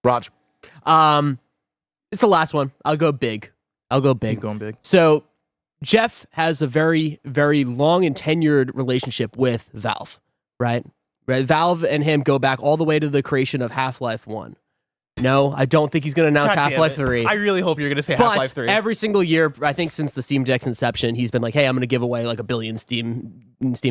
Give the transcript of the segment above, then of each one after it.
Raj. It's the last one. I'll go big. He's going big. So Jeff has a very, very long and tenured relationship with Valve, right? Valve and him go back all the way to the creation of Half-Life 1. No, I don't think he's going to announce God damn Half-Life it. 3. I really hope you're going to say But Half-Life 3. every single year, I think since the Steam Deck's inception, he's been like, hey, I'm going to give away like 1 billion Steam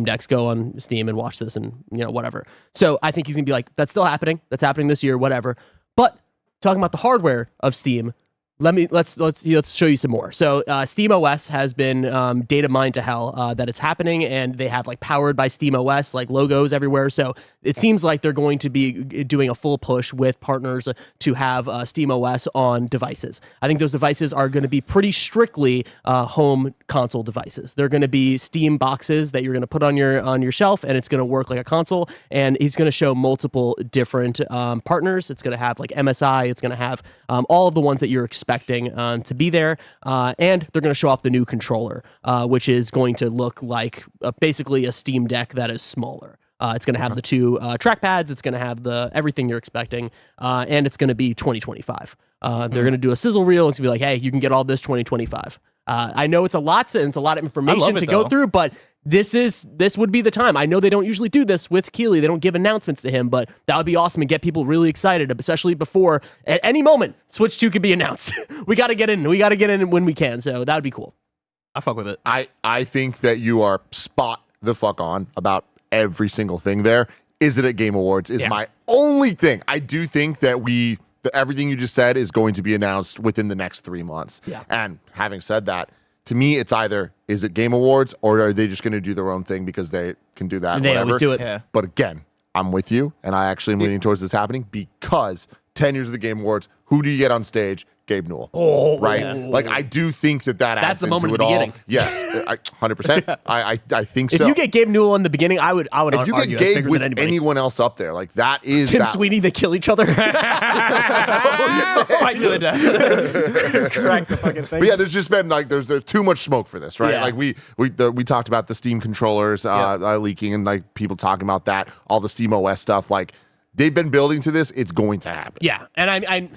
Decks. Go on Steam and watch this and, whatever. So I think he's going to be like, that's still happening. That's happening this year, whatever. But talking about the hardware of Steam, let's show you some more. So Steam OS has been data mined to hell that it's happening, and they have like powered by Steam OS like logos everywhere. So it seems like they're going to be doing a full push with partners to have Steam OS on devices. I think those devices are going to be pretty strictly home console devices. They're going to be Steam boxes that you're going to put on your shelf, and it's going to work like a console. And he's going to show multiple different partners. It's going to have like MSI. It's going to have all of the ones that you're expecting to be there, and they're going to show off the new controller, which is going to look like basically a Steam Deck that is smaller. It's going to have the 2 trackpads. It's going to have everything you're expecting, and it's going to be 2025. They're going to do a sizzle reel. It's going to be like, hey, you can get all this 2025. I know it's a lot, and it's a lot of information to go through, but this would be the time. I know they don't usually do this with Keeley. They don't give announcements to him, but that would be awesome and get people really excited, especially before at any moment Switch 2 could be announced. We got to get in. We got to get in when we can. So that would be cool. I fuck with it. I think that you are spot the fuck on about every single thing there. Is it at Game Awards is my only thing. I do think that everything you just said is going to be announced within the next 3 months. Yeah. And having said that, to me, it's either is it Game Awards or are they just going to do their own thing because they can do that? They always do it. Yeah. But again, I'm with you, and I actually am leaning towards this happening because 10 years of the Game Awards, who do you get on stage? Gabe Newell. Oh, right? Yeah. Like, I do think that That's adds the into moment it at the all. beginning. Yes, 100%. I think so. If you get Gabe Newell in the beginning, I would if you argue get that's Gabe bigger with than anybody. anyone else up there, like that is Tim that. Sweeney, they kill each other. Fight to the death. Crack the fucking thing. But yeah, there's just been like there's too much smoke for this, right? Yeah. Like we talked about the Steam controllers leaking and like people talking about that, all the Steam OS stuff. Like they've been building to this. It's going to happen. Yeah, and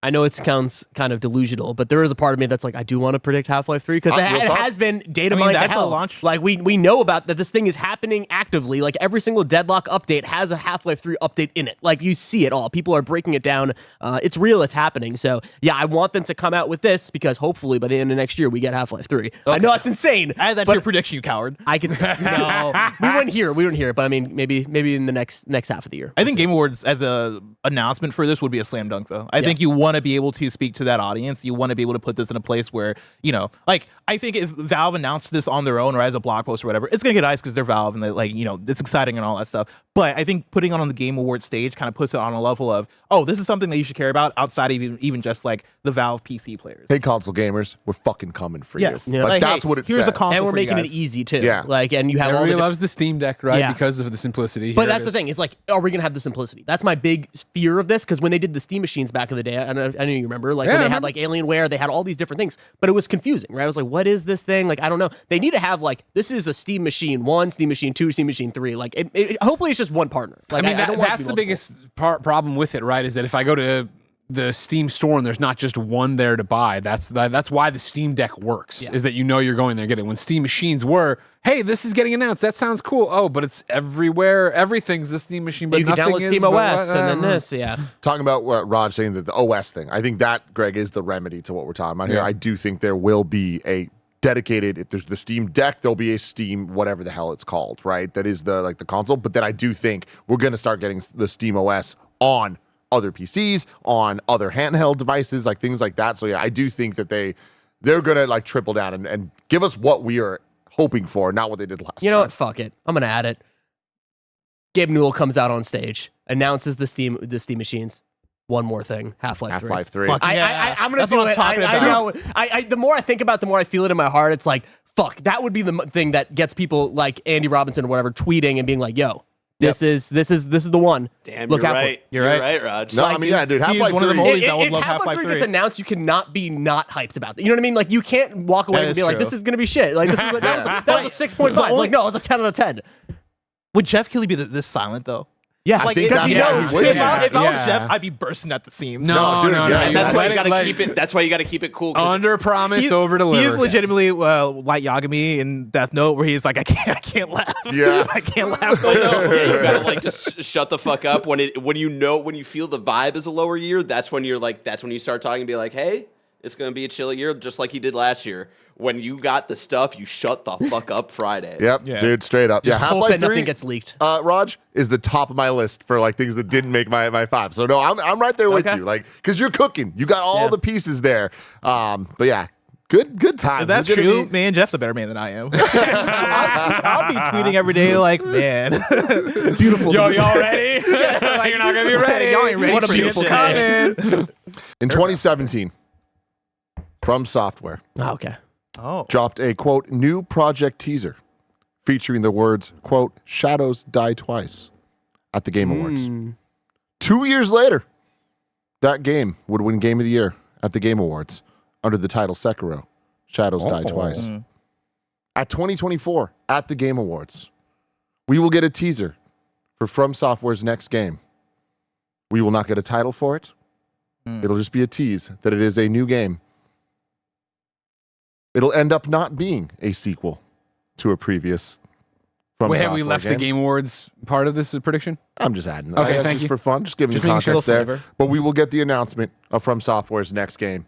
I know it sounds kind of delusional, but there is a part of me that's like, I do want to predict Half-Life 3 because it has been data mined to that's hell. a launch. Like we know about that this thing is happening actively. Like every single Deadlock update has a Half-Life 3 update in it. Like you see it all. People are breaking it down. It's real. It's happening. So yeah, I want them to come out with this because hopefully by the end of next year we get Half-Life 3. Okay. I know that's insane. That's your prediction, you coward. I can no, we wouldn't hear it, but I mean maybe in the next half of the year. I think Game Awards as a announcement for this would be a slam dunk, though. I think you want to be able to speak to that audience. You want to be able to put this in a place where, like, I think if Valve announced this on their own or as a blog post or whatever, it's going to get eyes because they're Valve and they it's exciting and all that stuff. But I think putting it on the Game Awards stage kind of puts it on a level of, oh, this is something that you should care about outside of even just like the Valve PC players. Hey, console gamers, we're fucking coming for you. Yeah. Like, Like, that's hey, what it here's says. a console And we're for you making it guys. easy too. Yeah. Like, and you have all Everybody the loves the Steam Deck, right? Yeah. Because of the simplicity. But Here that's it the is. thing. It's like, are we going to have the simplicity? That's my big fear of this, because when they did the Steam machines back in the day, I know you remember, like when they had like Alienware, they had all these different things, but it was confusing, right? I was like, what is this thing? Like, I don't know. They need to have like, this is a Steam Machine 1, Steam Machine 2, Steam Machine 3. Like, hopefully it's just one partner. Like, I mean, don't want it to that's be the multiple. biggest problem with it, right? Is that if I go to the Steam store and there's not just one there to buy, that's why the Steam Deck works, is that you're going there and getting it. When Steam machines were, hey, this is getting announced, that sounds cool. Oh, but it's everywhere. Everything's a Steam machine, but you can nothing download is. Steam but OS what- and then this, Talking about what Raj saying, that the OS thing, I think that, Greg, is the remedy to what we're talking about here. Yeah. I do think there will be a dedicated, if there's the Steam Deck, there'll be a Steam, whatever the hell it's called, right? That is the console. But then I do think we're going to start getting the Steam OS on other PCs, on other handheld devices, like things like that. So yeah, I do think that they're going to like triple down and give us what we are hoping for, not what they did last time. You know what? Fuck it. I'm going to add it. Gabe Newell comes out on stage, announces the Steam machines. One more thing, Half-Life 3. Half-Life 3. Fuck. I'm gonna That's do what I'm it. talking I about. know. The more I think about it, the more I feel it in my heart. It's like, fuck, that would be the thing that gets people like Andy Robinson or whatever tweeting and being like, yo, this is the one. Damn, Look you're out for right. it. You're right, Raj. No, I mean, yeah, dude, Half-Life one of 3. them oldies that would If love Half-Life Half-Life 3 3. gets announced, you cannot be not hyped about it. You know what I mean? Like, you can't walk away That and is be like, true. this is gonna be shit. Like, that was a 6.5. only- Like, no, it was a 10 out of 10. Would Jeff Keighley be this silent, though? Yeah, I Like, think because that's he why knows. he wins. If I was Yeah. Jeff, I'd be bursting at the seams. No, dude, no, yeah, no. you That's why you got to Let- keep it. That's why you got to keep it cool. 'Cause under promise, over deliver. He's legitimately Light Yagami in Death Note, where he's like, I can't laugh. Yeah. I can't laugh. I know. Yeah, you gotta like just shut the fuck up when you feel the vibe is a lower year. That's when you start talking and be like, hey, it's gonna be a chill year, just like he did last year. When you got the stuff, you shut the fuck up Friday. Yep, Yeah. dude, straight up. Yeah, Hope Half-Life that 3 nothing gets leaked. Raj is the top of my list for like things that didn't make my 5. So no, I'm right there with Okay. you, like because you're cooking. You got all Yeah. the pieces there. But yeah, good time. If that's true, man, Jeff's a better man than I am. I'll be tweeting every day like, man, beautiful. Yo, y'all ready? You're not gonna be ready. Y'all ain't ready What a for beautiful shit. coming. In 2017, FromSoftware Oh, okay. Oh, dropped a quote new project teaser featuring the words quote shadows die twice at the Game Awards. 2 years later, that game would win Game of the Year at the Game Awards under the title Sekiro, Shadows Die Twice. At 2024, at the Game Awards, we will get a teaser for FromSoftware's next game. We will not get a title for it. It'll just be a tease that it is a new game. It'll end up not being a sequel to a previous FromSoftware Wait, have we left the game. Game Awards part of this prediction? I'm just adding. Okay, That's thank just you. for fun. Just giving Just you making sure. context there. Flavor. But we will get the announcement of FromSoftware's next game,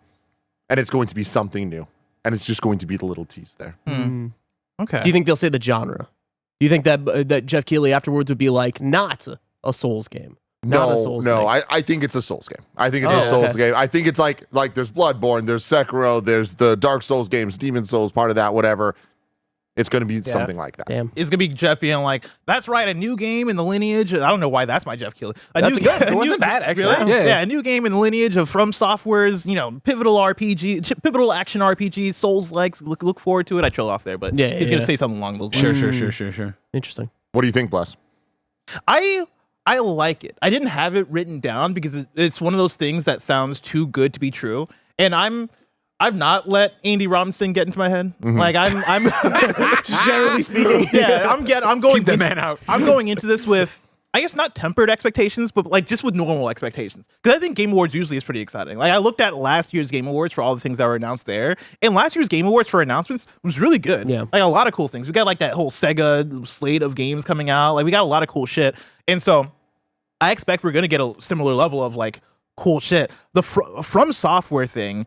and it's going to be something new, and it's just going to be the little tease there. okay. Do you think they'll say the genre? Do you think that Jeff Keighley afterwards would be like, not a Souls game? Not a Souls No, thing. I think it's a Souls game. I think it's Oh, a Souls okay. game. I think it's like there's Bloodborne, there's Sekiro, there's the Dark Souls games, Demon Souls, part of that, whatever. It's going to be something like that. Damn. It's gonna be Jeff being like, "That's right, a new game in the lineage." I don't know why that's my Jeff Keighley. That's good. It wasn't bad, actually. Really? Yeah. Yeah, a new game in the lineage of FromSoftware's, pivotal RPG, pivotal action RPG, Souls likes. Look forward to it. I trailed off there, but Yeah, he's yeah. gonna say something along those lines. Sure. Interesting. What do you think, Bless? I like it. I didn't have it written down because it's one of those things that sounds too good to be true, and I've not let Andy Robinson get into my head. Like I'm Generally speaking. yeah, I'm going Keep the man out. I'm going into this with, I guess, not tempered expectations, but like just with normal expectations. Because I think Game Awards usually is pretty exciting. Like I looked at last year's Game Awards for all the things that were announced there, and last year's Game Awards for announcements was really good. Yeah. Like a lot of cool things. We got like that whole Sega slate of games coming out. Like we got a lot of cool shit. And so I expect we're gonna get a similar level of like cool shit. The From Software thing,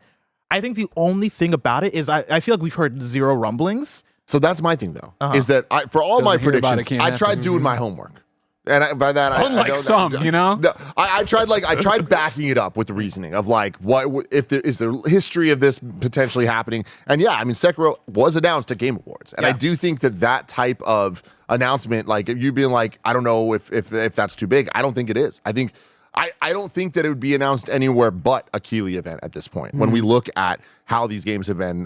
I think the only thing about it is I feel like we've heard zero rumblings. So that's my thing, though, is that for all my Doesn't hear about it, predictions, can't I happen. tried doing my homework. And by that, Unlike I know some, that, you know? No, I tried backing it up with the reasoning of like, what if there is there history of this potentially happening? And yeah, I mean, Sekiro was announced at Game Awards, and I Yeah. do think that type of announcement, like if you being like, I don't know if that's too big. I don't think it is. I don't think that it would be announced anywhere but a Keighley event at this point. When we look at how these games have been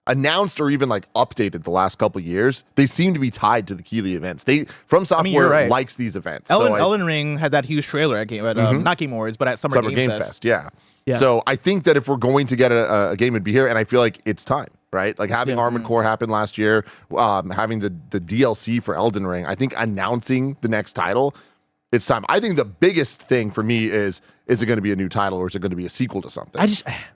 announced or even like updated the last couple years, they seem to be tied to the Keighley events. FromSoftware you're right. likes these events. Elden Ring had that huge trailer at not Game Awards, but at Summer Game Fest. Fest, yeah. Yeah. So I think that if we're going to get a game, it'd be here, and I feel like it's time, right? Like having Armored Core happen last year, having the DLC for Elden Ring. I think announcing the next title, it's time. I think the biggest thing for me is it going to be a new title or is it going to be a sequel to something?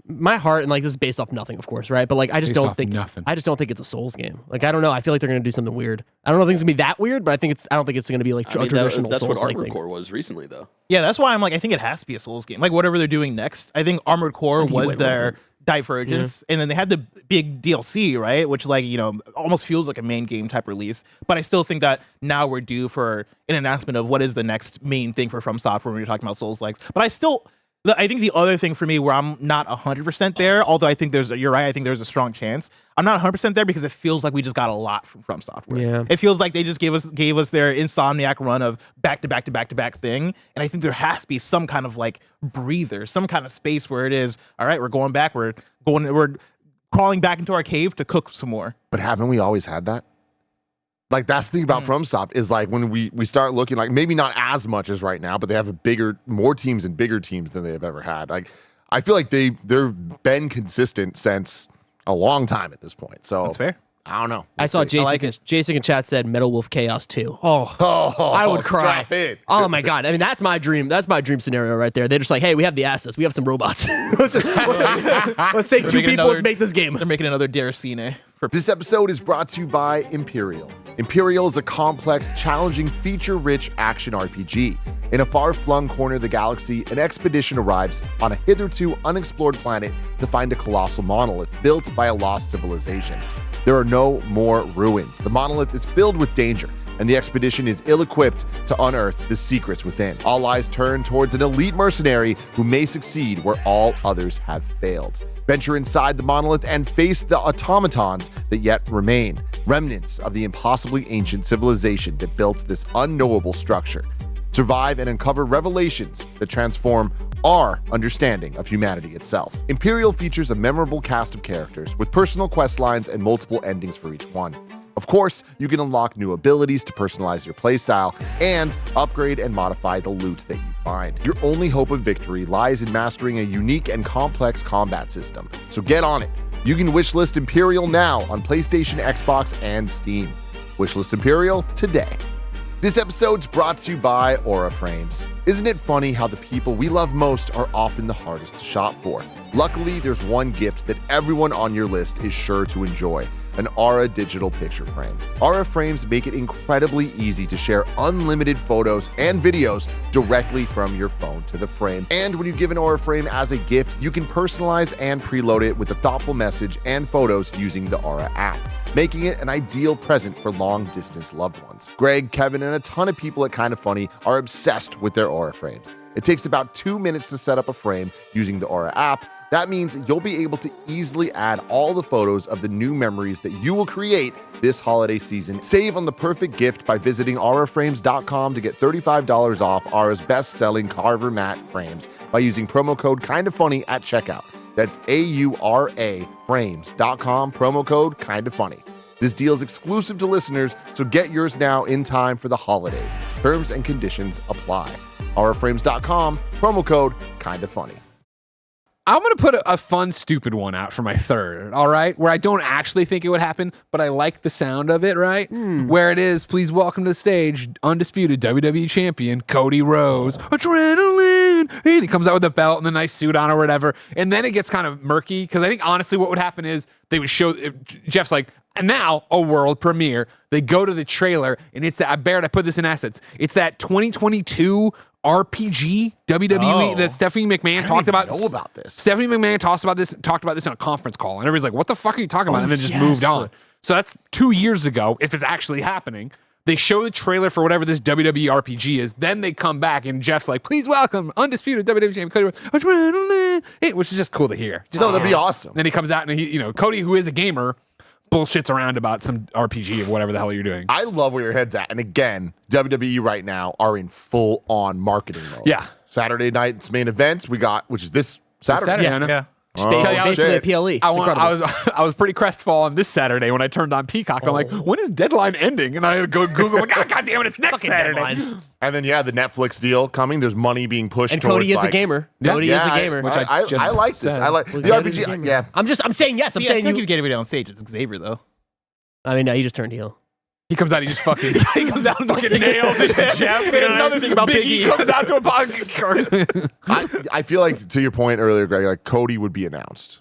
My heart, and like this is based off nothing, of course, right? But like I just Based don't off think nothing. I just don't think it's a Souls game. Like I don't know. I feel like they're gonna do something weird. I don't know if it's gonna be that weird, but I don't think it's gonna be like I mean, traditional that's what Souls like Armored things. Core was recently, though. Yeah, that's why I'm like, I think it has to be a Souls game. Like whatever they're doing next. I think Armored Core think you was went their right. divergence, and then they had the big DLC, right? Which like almost feels like a main game type release. But I still think that now we're due for an announcement of what is the next main thing for FromSoftware when you're talking about Souls likes. But I think the other thing for me where I'm not 100% there, although I think you're right, I think there's a strong chance. I'm not 100% there because it feels like we just got a lot from FromSoftware. Yeah. It feels like they just gave us their Insomniac run of back to back to back to back thing, and I think there has to be some kind of like breather, some kind of space where it is, all right, we're going back, we're crawling back into our cave to cook some more. But haven't we always had that? Like that's the thing about FromSoft is like when we start looking like maybe not as much as right now, but they have more teams and bigger teams than they have ever had. Like I feel like they've been consistent since a long time at this point. So That's fair. I don't know. I saw We'll see. Jason. Jason in chat said Metal Wolf Chaos 2. Oh, I would cry. Strap in. Oh my god! I mean, that's my dream. That's my dream scenario right there. They're just like, hey, we have the assets. We have some robots. let's take 2 people. Let's make this game. They're making another Deracine. This episode is brought to you by Imperial. Imperial is a complex, challenging, feature-rich action RPG. In a far-flung corner of the galaxy, an expedition arrives on a hitherto unexplored planet to find a colossal monolith built by a lost civilization. There are no more ruins. The monolith is filled with danger, and the expedition is ill-equipped to unearth the secrets within. All eyes turn towards an elite mercenary who may succeed where all others have failed. Venture inside the monolith and face the automatons that yet remain, remnants of the impossibly ancient civilization that built this unknowable structure. Survive and uncover revelations that transform our understanding of humanity itself. Imperial features a memorable cast of characters with personal quest lines and multiple endings for each one. Of course, you can unlock new abilities to personalize your playstyle and upgrade and modify the loot that you find. Your only hope of victory lies in mastering a unique and complex combat system. So get on it. You can wishlist Imperial now on PlayStation, Xbox, and Steam. Wishlist Imperial today. This episode's brought to you by Aura Frames. Isn't it funny how the people we love most are often the hardest to shop for? Luckily, there's one gift that everyone on your list is sure to enjoy: an Aura digital picture frame. Aura frames make it incredibly easy to share unlimited photos and videos directly from your phone to the frame. And when you give an Aura frame as a gift, you can personalize and preload it with a thoughtful message and photos using the Aura app, making it an ideal present for long-distance loved ones. Greg, Kevin, and a ton of people at Kinda Funny are obsessed with their Aura frames. It takes about 2 minutes to set up a frame using the Aura app. That means you'll be able to easily add all the photos of the new memories that you will create this holiday season. Save on the perfect gift by visiting auraframes.com to get $35 off Aura's best-selling Carver matte frames by using promo code KINDAFUNNY at checkout. That's AURA frames.com, promo code KINDAFUNNY. This deal is exclusive to listeners, so get yours now in time for the holidays. Terms and conditions apply. auraframes.com, promo code KINDAFUNNY. I'm going to put a fun, stupid one out for my third, all right? Where I don't actually think it would happen, but I like the sound of it, right? Where it is, please welcome to the stage, undisputed WWE champion, Cody Rhodes. Adrenaline! And he comes out with a belt and a nice suit on or whatever. And then it gets kind of murky, because I think, honestly, what would happen is they would show, Jeff's like, and now a world premiere. They go to the trailer, and it's that, Barrett, I put this in assets. It's that 2022 RPG WWE that Stephanie McMahon talked about. Know about this. Stephanie McMahon talked about this in a conference call, and everybody's like, "What the fuck are you talking about?" And then just moved on. So that's 2 years ago. If it's actually happening, they show the trailer for whatever this WWE RPG is. Then they come back, and Jeff's like, "Please welcome undisputed WWE champion Cody Rhodes," which is just cool to hear. No, that'd be awesome. Then he comes out, and he, Cody, who is a gamer, bullshits around about some RPG or whatever the hell you're doing. I love where your head's at. And again, WWE right now are in full-on marketing mode. Yeah. Saturday night's main events which is this Saturday. I know. Yeah. Basically a PLE. It's incredible. I was pretty crestfallen this Saturday when I turned on Peacock. I'm like, when is Deadline ending? And I had to go Google, like, God damn it, it's next Saturday. Deadline. And then, the Netflix deal coming. There's money being pushed And towards, Cody is a gamer. Cody is a gamer. which I I just like this. said. I like the RPG. Yeah. I'm saying yes. I'm I saying think you. you get everybody on stage. It's Xavier, though. I mean, no, he just turned heel. He comes out, he just fucking He comes out and fucking nails Jeff. Another thing about Big E. comes out to a podcast. I feel like, to your point earlier, Greg, like Cody would be announced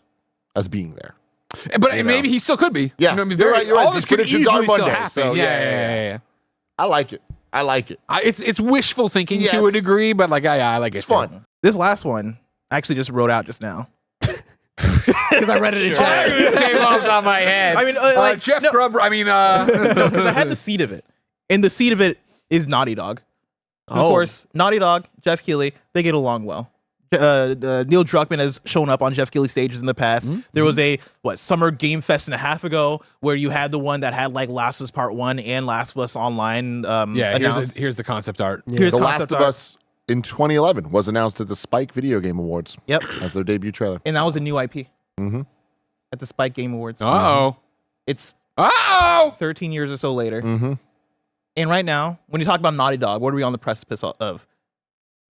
as being there. But maybe he still could be. Yeah. You know, I mean, You're right, you're right. All These this could predictions easily are still Monday, happen. so Yeah. I like it. It's wishful thinking Yes. to a degree, but like I like it. It's too. fun. This last one, I actually just wrote out just now. Because I read it in chat. It came off on my head. I mean, Jeff Grubb. I mean, No, because I had the seed of it. And the seed of it is Naughty Dog. Of course, Naughty Dog, Jeff Keighley, they get along well. Neil Druckmann has shown up on Jeff Keighley stages in the past. There was a Summer Game Fest and a half ago where you had the one that had like Last of Us Part 1 and Last of Us Online. Here's the concept art. Here's The Last concept of art. Us in 2011 was announced at the Spike Video Game Awards. Yep. As their debut trailer. And that was a new IP Mhm. at the Spike Game Awards. Uh-oh. It's Uh-oh. 13 years or so later. Mm-hmm. And right now, when you talk about Naughty Dog, what are we on the precipice of?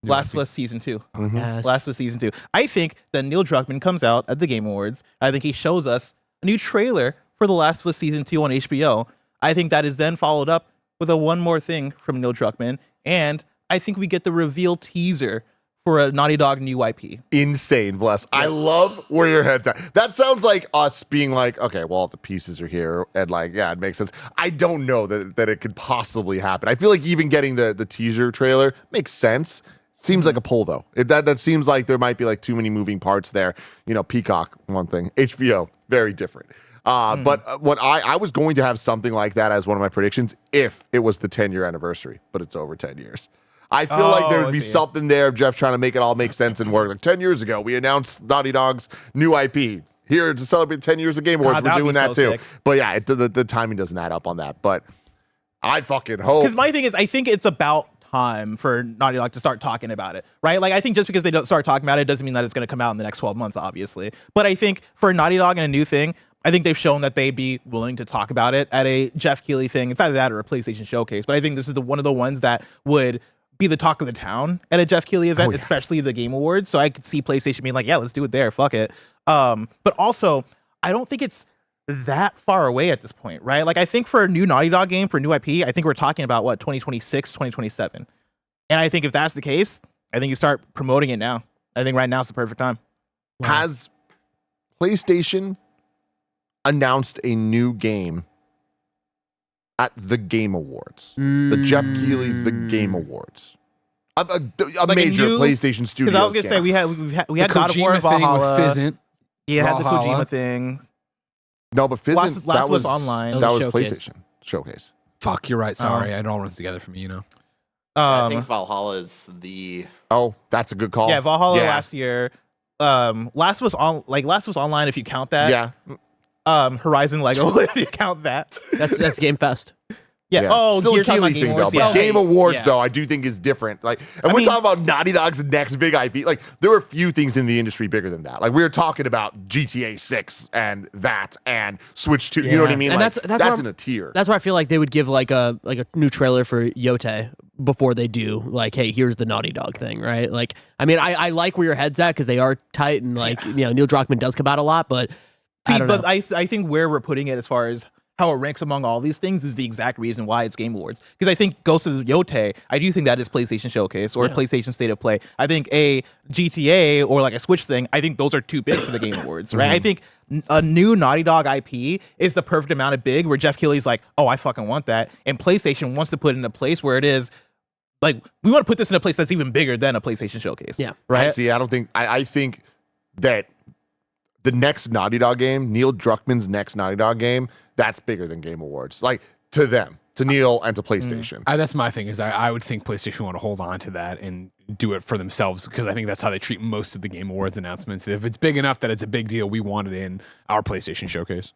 New Last IP. of Us Season 2. Mm-hmm. Yes. Last of Us Season 2. I think that Neil Druckmann comes out at the Game Awards. I think he shows us a new trailer for The Last of Us Season 2 on HBO. I think that is then followed up with a one more thing from Neil Druckmann, and I think we get the reveal teaser for a Naughty Dog new IP. Insane, Bless. I love where your head's at. That sounds like us being like, okay, well, the pieces are here, and like, yeah, it makes sense. I don't know that it could possibly happen. I feel like even getting the teaser trailer makes sense. Seems like a pull, though. That seems like there might be like too many moving parts there. You know, Peacock, one thing. HBO, very different. But what I was going to have something like that as one of my predictions if it was the 10-year anniversary, but it's over 10 years. I feel like there would be something there of Jeff trying to make it all make sense and work. Like 10 years ago, we announced Naughty Dog's new IP. Here to celebrate 10 years of Game Awards, we're doing that too. Sick. But yeah, the timing doesn't add up on that. But I fucking hope. Because my thing is, I think it's about time for Naughty Dog to start talking about it, right? Like, I think just because they don't start talking about it doesn't mean that it's going to come out in the next 12 months, obviously. But I think for Naughty Dog and a new thing, I think they've shown that they'd be willing to talk about it at a Jeff Keighley thing. It's either that or a PlayStation showcase. But I think this is one of the ones that would be the talk of the town at a Jeff Keighley event, especially the Game Awards. So I could see PlayStation being like, yeah, let's do it there. Fuck it. But also, I don't think it's that far away at this point, right? Like, I think for a new Naughty Dog game, for a new IP, I think we're talking about, 2026, 2027. And I think if that's the case, I think you start promoting it now. I think right now is the perfect time. Wow. Has PlayStation announced a new game at the Game Awards? The Jeff Keighley The Game Awards. A like major PlayStation studio. Because I was going to say, we had God of War, Valhalla. Yeah, had the Kojima thing. No, but Fizzin', that was online. That was PlayStation Showcase. Fuck, you're right. Sorry. It all runs together for me, you know. I think Valhalla is the... Oh, that's a good call. Yeah, Valhalla last year. Last was online if you count that. Yeah. Horizon Lego if you count that. That's Game Fest. Yeah. Oh, still you're a talking about Keighley Game thing Awards. though. But Game Awards Yeah. though, I do think is different. Like, and we're talking about Naughty Dog's next big IP. Like, there were a few things in the industry bigger than that. Like, we were talking about GTA 6 and that and Switch 2. You know what I mean? And like, that's in a tier. That's where I feel like they would give like a new trailer for Yote before they do like, hey, here's the Naughty Dog thing, right? Like, I mean, I like where your head's at because they are tight and like, you know, Neil Druckmann does come out a lot, but I think where we're putting it as far as how it ranks among all these things is the exact reason why it's Game Awards. Because I think Ghost of Yote, I do think that is PlayStation Showcase or PlayStation State of Play. I think a GTA or like a Switch thing, I think those are too big for the Game Awards, right? I think a new Naughty Dog IP is the perfect amount of big where Jeff Keighley's like, oh, I fucking want that. And PlayStation wants to put it in a place where it is like, we want to put this in a place that's even bigger than a PlayStation Showcase. Yeah. Right? I think that the next Naughty Dog game, Neil Druckmann's next Naughty Dog game, that's bigger than Game Awards. Like, to them, to Neil and to PlayStation. That's my thing is I would think PlayStation want to hold on to that and do it for themselves because I think that's how they treat most of the Game Awards announcements. If it's big enough that it's a big deal, we want it in our PlayStation Showcase.